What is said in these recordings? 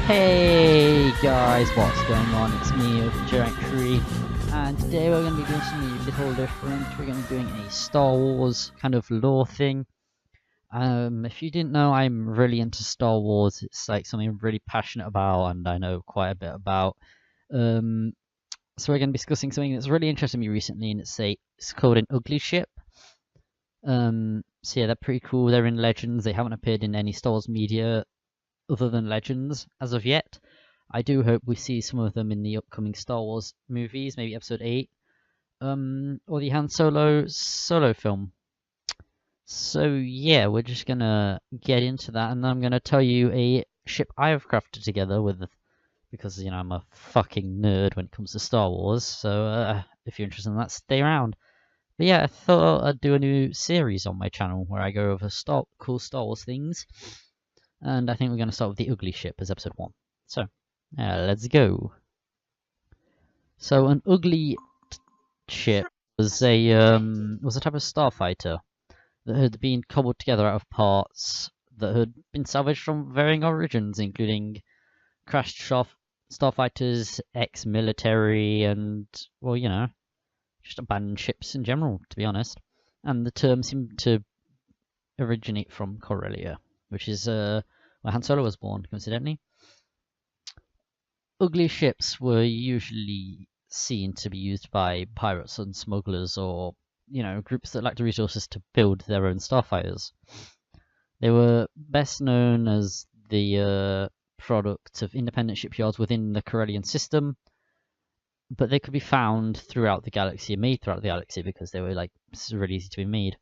Hey guys, what's going on? It's me, Overthegiantree, and today we're going to be doing something a little different. We're going to be doing a Star Wars kind of lore thing. If you didn't know, I'm really into Star Wars. It's like something I'm really passionate about, and I know quite a bit about. So we're going to be discussing something that's really interested me recently, and it's called an ugly ship. So yeah, they're pretty cool. They're in Legends. They haven't appeared in any Star Wars media other than Legends as of yet. I do hope we see some of them in the upcoming Star Wars movies, maybe Episode 8, or the Han Solo film. So yeah, we're just gonna get into that, and I'm gonna tell you a ship I have crafted together because you know I'm a fucking nerd when it comes to Star Wars. So if you're interested in that, stay around. But yeah, I thought I'd do a new series on my channel where I go over cool Star Wars things. And I think we're going to start with the ugly ship as episode 1. So, let's go. So an ugly ship was a type of starfighter that had been cobbled together out of parts that had been salvaged from varying origins, including crashed starfighters, ex-military, and, well, you know, just abandoned ships in general, to be honest. And the term seemed to originate from Karelia, which is where Han Solo was born, coincidentally. Ugly ships were usually seen to be used by pirates and smugglers, or you know, groups that lacked the resources to build their own starfighters. They were best known as the product of independent shipyards within the Karelian system, but they could be found throughout the galaxy, made throughout the galaxy, because they were like really easy to be made.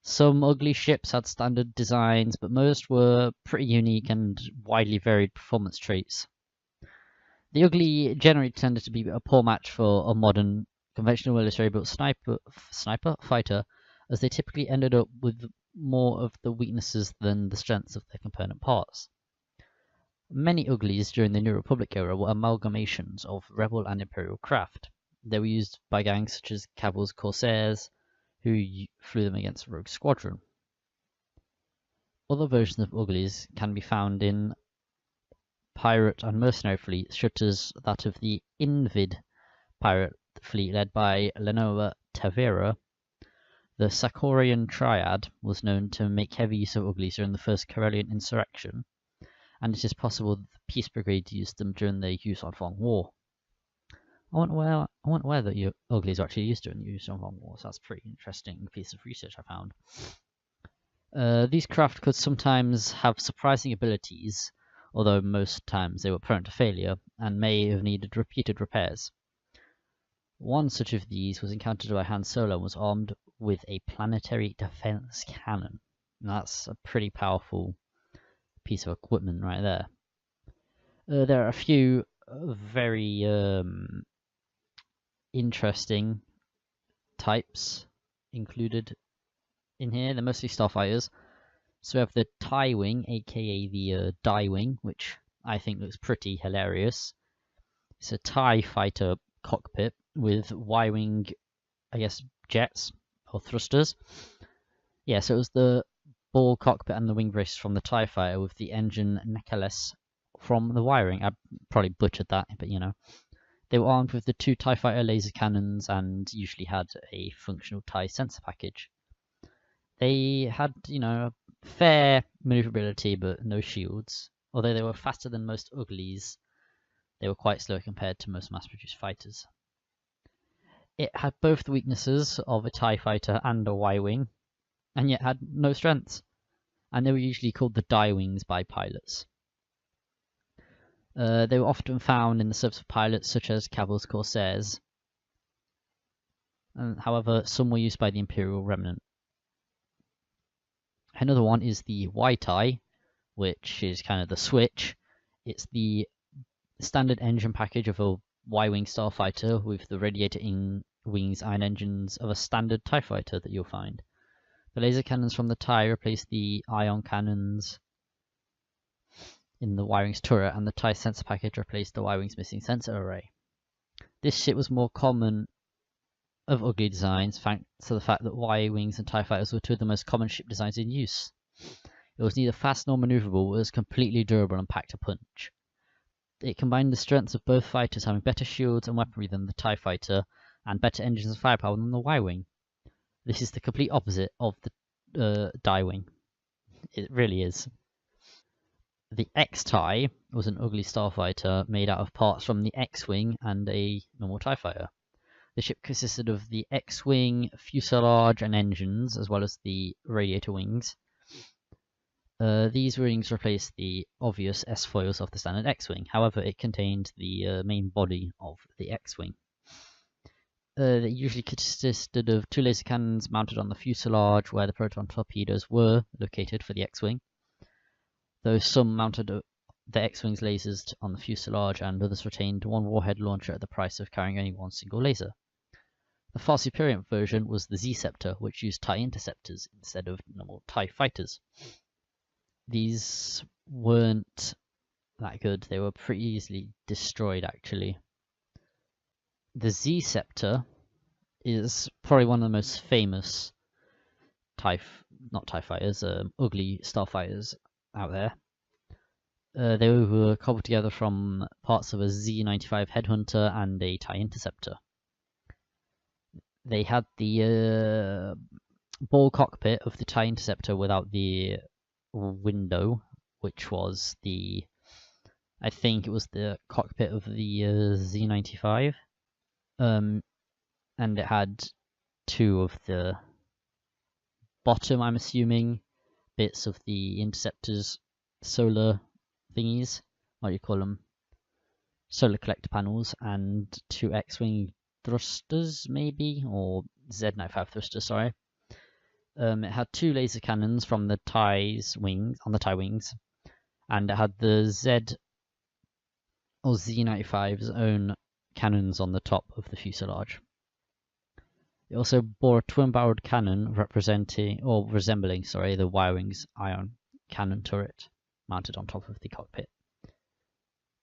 Some ugly ships had standard designs, but most were pretty unique and widely varied performance traits. The ugly generally tended to be a poor match for a modern, conventional military-built sniper fighter, as they typically ended up with more of the weaknesses than the strengths of their component parts. Many uglies during the New Republic era were amalgamations of Rebel and Imperial craft. They were used by gangs such as Cavil's Corsairs, who flew them against Rogue Squadron. Other versions of uglies can be found in pirate and mercenary fleets, such as that of the Invid pirate fleet led by Lenoa Tavera. The Sakorian Triad was known to make heavy use of uglies during the first Karelian insurrection, and it is possible that the Peace Brigade used them during the Yuzhan War. I wasn't aware that uglies were actually used during the Yuzhan War, so that's a pretty interesting piece of research I found. These craft could sometimes have surprising abilities, although most times they were prone to failure and may have needed repeated repairs. One such of these was encountered by Han Solo and was armed with a planetary defense cannon. And that's a pretty powerful piece of equipment right there. There are a few very interesting types included in here. They're mostly starfighters. So we have the Tye-wing, aka the Tye-wing, which I think looks pretty hilarious. It's a TIE fighter cockpit with Y-wing, I guess, jets or thrusters. Yeah, so it was the ball cockpit and the wing brace from the TIE fighter with the engine necklace from the Y-wing. I probably butchered that, but you know. They were armed with the 2 TIE fighter laser cannons and usually had a functional TIE sensor package. They had, you know, fair maneuverability but no shields. Although they were faster than most uglies, they were quite slow compared to most mass-produced fighters. It had both the weaknesses of a TIE fighter and a Y-wing, and yet had no strengths. And they were usually called the Tye-wings by pilots. They were often found in the service of pilots such as Cavil's Corsairs. However, some were used by the Imperial Remnant. Another one is the Y-TIE, which is kind of the switch. It's the standard engine package of a Y-wing starfighter with the radiator wings iron engines of a standard TIE fighter that you'll find. The laser cannons from the TIE replace the ion cannons in the Y-wing's turret, and the TIE sensor package replaced the Y-wing's missing sensor array. This ship was more common of ugly designs, thanks to the fact that Y-wings and TIE fighters were 2 of the most common ship designs in use. It was neither fast nor maneuverable, but was completely durable and packed a punch. It combined the strengths of both fighters, having better shields and weaponry than the TIE fighter, and better engines and firepower than the Y-wing. This is the complete opposite of the Tye-wing. It really is. The X-TIE was an ugly starfighter made out of parts from the X-wing and a normal TIE fighter. The ship consisted of the X-wing, fuselage, and engines, as well as the radiator wings. These wings replaced the obvious S-foils of the standard X-wing. However, it contained the main body of the X-wing. They usually consisted of 2 laser cannons mounted on the fuselage, where the proton torpedoes were located for the X-wing. Though some mounted the X-wing's lasers on the fuselage, and others retained 1 warhead launcher at the price of carrying only 1 single laser. The far superior version was the Z-Scepter, which used TIE interceptors instead of normal TIE fighters. These weren't that good. They were pretty easily destroyed, actually. The Z-Scepter is probably one of the most famous not TIE fighters, ugly starfighters out there. They were cobbled together from parts of a Z-95 Headhunter and a TIE Interceptor. They had the ball cockpit of the TIE Interceptor without the window, which was I think it was the cockpit of the Z-95. And it had 2 of the bottom, I'm assuming, bits of the Interceptor's solar thingies. What do you call them? Solar collector panels, and 2 X-wing thrusters, maybe, or Z-95 thrusters, sorry. It had 2 laser cannons from the Tye-wings, and it had the Z-95's own cannons on the top of the fuselage. It also bore a twin-barreled cannon resembling the Y-wing's ion cannon turret mounted on top of the cockpit.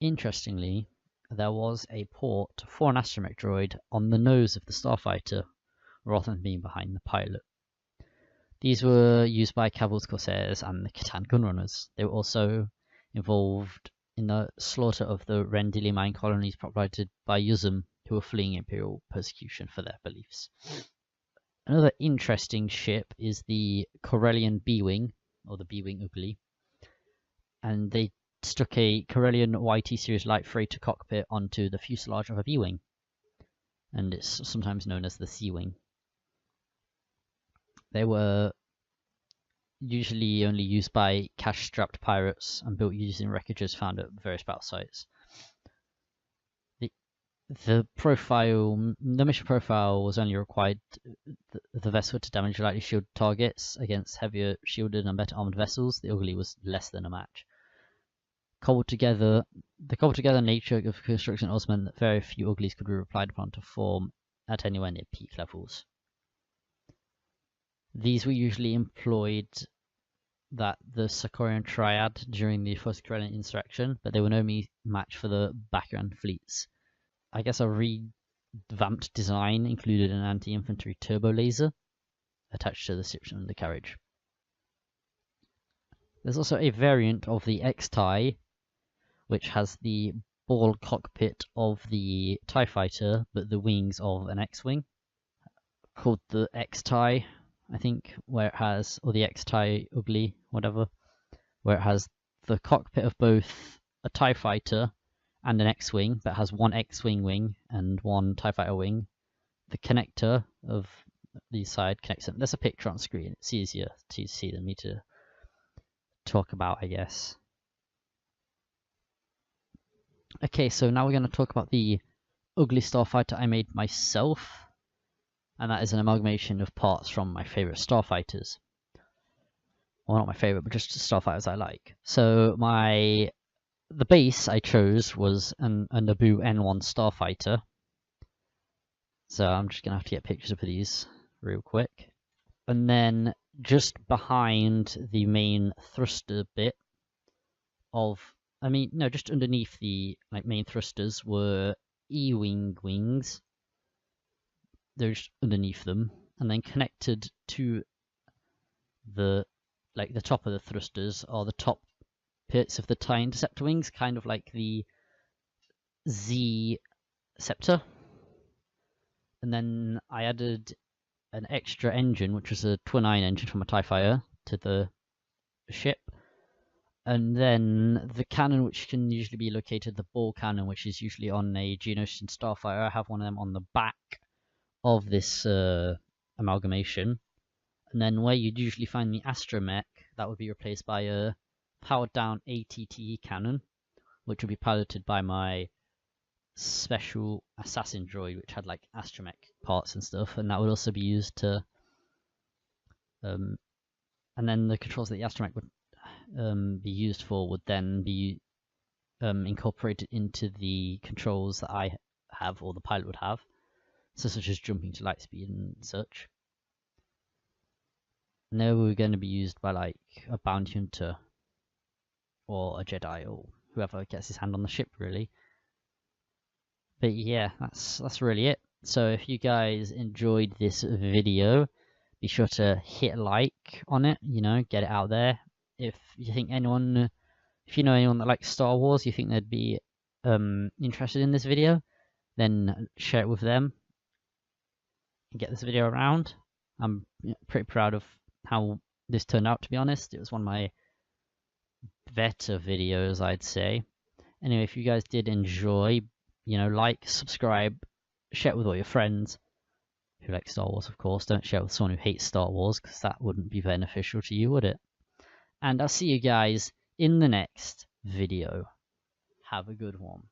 Interestingly, there was a port for an astromech droid on the nose of the starfighter, rather than being behind the pilot. These were used by Cavil's Corsairs and the Catan Gunrunners. They were also involved in the slaughter of the Rendili mine colonies propagated by Yuzum, who were fleeing imperial persecution for their beliefs. Another interesting ship is the Karelian B Wing, or the B Wing Ugly, and they stuck a Karelian YT series light freighter cockpit onto the fuselage of a B Wing, and it's sometimes known as the C Wing. They were usually only used by cash-strapped pirates and built using wreckages found at various battle sites. The mission profile was only required the vessel to damage lightly shielded targets against heavier shielded and better armored vessels. The Ugly was less than a match. The cobbled together nature of construction also meant that very few Uglies could be relied upon to form at anywhere near peak levels. These were usually employed the Sakorian Triad during the First Karelian Insurrection, but they were no match for the Bakuran fleets. I guess a revamped design included an anti-infantry turbo laser attached to the ship's undercarriage. There's also a variant of the X-TIE, which has the ball cockpit of the TIE fighter, but the wings of an X-wing, called the X-TIE, I think, where it has, or the X-TIE Ugly, whatever, where it has the cockpit of both a TIE fighter and an X-wing, but has 1 X-wing wing and 1 TIE fighter wing. The connector of the side connects them. There's a picture on screen. It's easier to see than me to talk about, I guess. Okay, so now we're going to talk about the Ugly starfighter I made myself, and that is an amalgamation of parts from my favorite starfighters. Well, not my favorite, but just starfighters I like. So the base I chose was a Naboo N1 starfighter. So I'm just going to have to get pictures of these real quick. And then just behind the main thruster bit just underneath the main thrusters were E-wing wings. They're just underneath them, and then connected to the top of the thrusters are the top bits of the TIE Interceptor wings, kind of like the Z scepter, and then I added an extra engine, which was a twin-ion engine from a TIE fighter, to the ship. And then the cannon, which can usually be located, the ball cannon, which is usually on a Geonosian starfighter. I have one of them on the back of this amalgamation. And then where you'd usually find the astromech, that would be replaced by a powered down ATTE cannon, which would be piloted by my special assassin droid, which had like astromech parts and stuff, and that would also be used to and then the controls that the astromech would be used for would then be incorporated into the controls that I have or the pilot would have, so such as jumping to light speed and such. And they were going to be used by like a bounty hunter or a Jedi or whoever gets his hand on the ship, really. But yeah, that's really it. So if you guys enjoyed this video, be sure to hit like on it, you know, get it out there. If you think anyone, if you know anyone that likes Star Wars, you think they'd be interested in this video, then share it with them and get this video around. I'm pretty proud of how this turned out, to be honest. It was one of my better videos, I'd say. Anyway, if you guys did enjoy, you know, like, subscribe, share it with all your friends who like Star Wars, of course. Don't share it with someone who hates Star Wars, because that wouldn't be beneficial to you, would it? And I'll see you guys in the next video. Have a good one.